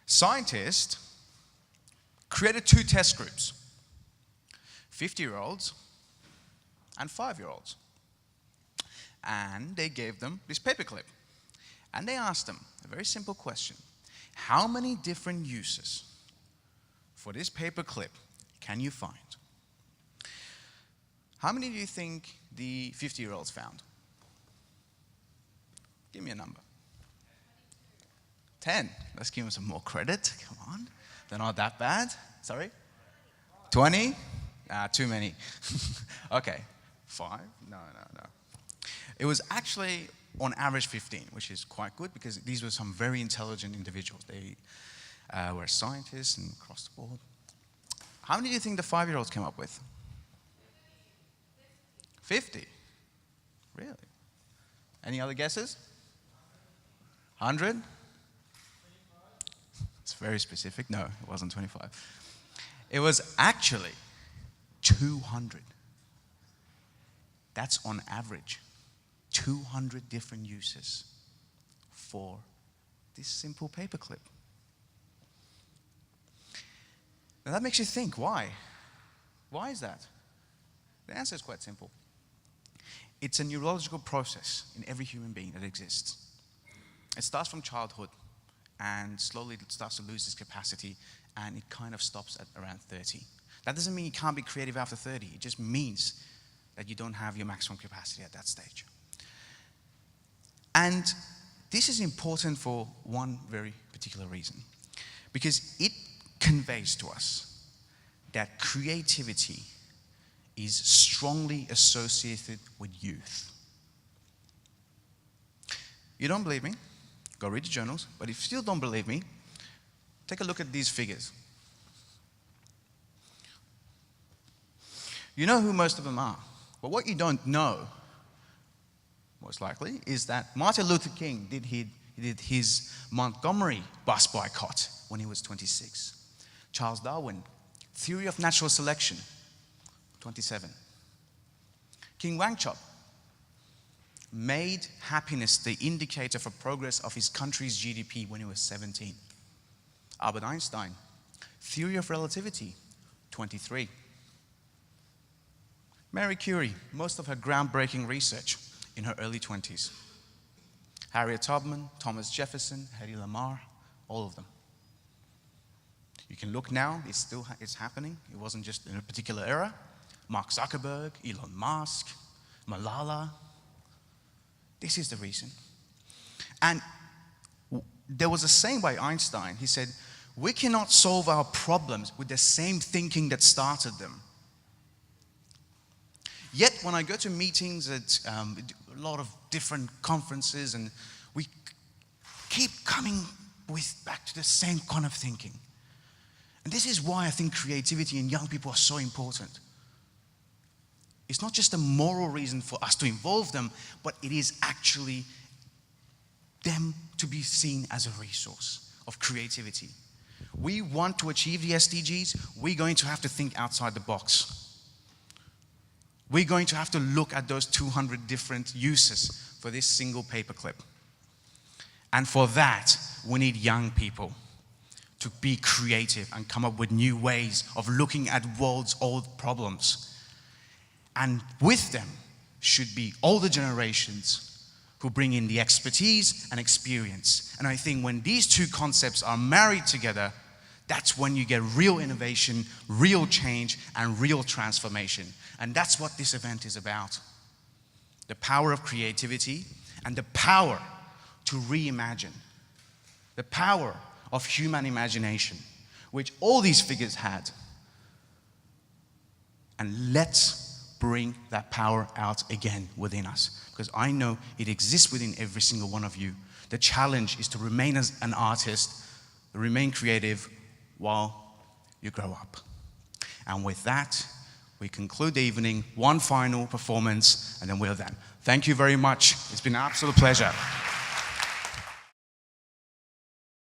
Scientists created 2 test groups, 50-year-olds and 5-year-olds. And they gave them this paperclip. And they asked them a very simple question. How many different uses for this paperclip can you find? How many do you think the 50-year-olds found? Give me a number. 10. Let's give them some more credit. Come on. They're not that bad. Sorry? 20? Too many. Okay. 5? No. It was actually on average 15, which is quite good because these were some very intelligent individuals. They were scientists and across the board. How many do you think the 5-year-olds came up with? 50. Really? Any other guesses? 100? It's very specific. No, it wasn't 25. It was actually 200. That's on average. 200 different uses for this simple paperclip. Now that makes you think, why? Why is that? The answer is quite simple. It's a neurological process in every human being that exists. It starts from childhood and slowly it starts to lose its capacity and it kind of stops at around 30. That doesn't mean you can't be creative after 30. It just means that you don't have your maximum capacity at that stage. And this is important for one very particular reason. Because it conveys to us that creativity is strongly associated with youth. You don't believe me? Go read the journals. But if you still don't believe me, take a look at these figures. You know who most of them are. But what you don't know, most likely, is that Martin Luther King did his Montgomery bus boycott when he was 26. Charles Darwin, theory of natural selection, 27. King Wangchuck made happiness the indicator for progress of his country's GDP when he was 17. Albert Einstein, theory of relativity, 23. Marie Curie, most of her groundbreaking research in her early 20s. Harriet Tubman, Thomas Jefferson, Hedy Lamarr, all of them. You can look now, it's happening. It wasn't just in a particular era. Mark Zuckerberg, Elon Musk, Malala. This is the reason. And there was a saying by Einstein. He said, we cannot solve our problems with the same thinking that started them. Yet when I go to meetings at a lot of different conferences, and we keep coming back to the same kind of thinking. And this is why I think creativity in young people are so important. It's not just a moral reason for us to involve them, but it is actually them to be seen as a resource of creativity. We want to achieve the SDGs, we're going to have to think outside the box. We're going to have to look at those 200 different uses for this single paperclip. And for that, we need young people to be creative and come up with new ways of looking at world's old problems. And with them should be older generations who bring in the expertise and experience. And I think when these two concepts are married together, that's when you get real innovation, real change, and real transformation. And that's what this event is about. The power of creativity and the power to reimagine. The power of human imagination, which all these figures had. And let's bring that power out again within us. Because I know it exists within every single one of you. The challenge is to remain as an artist, remain creative, while you grow up. And with that, we conclude the evening, one final performance, and then we're done. Thank you very much. It's been an absolute pleasure.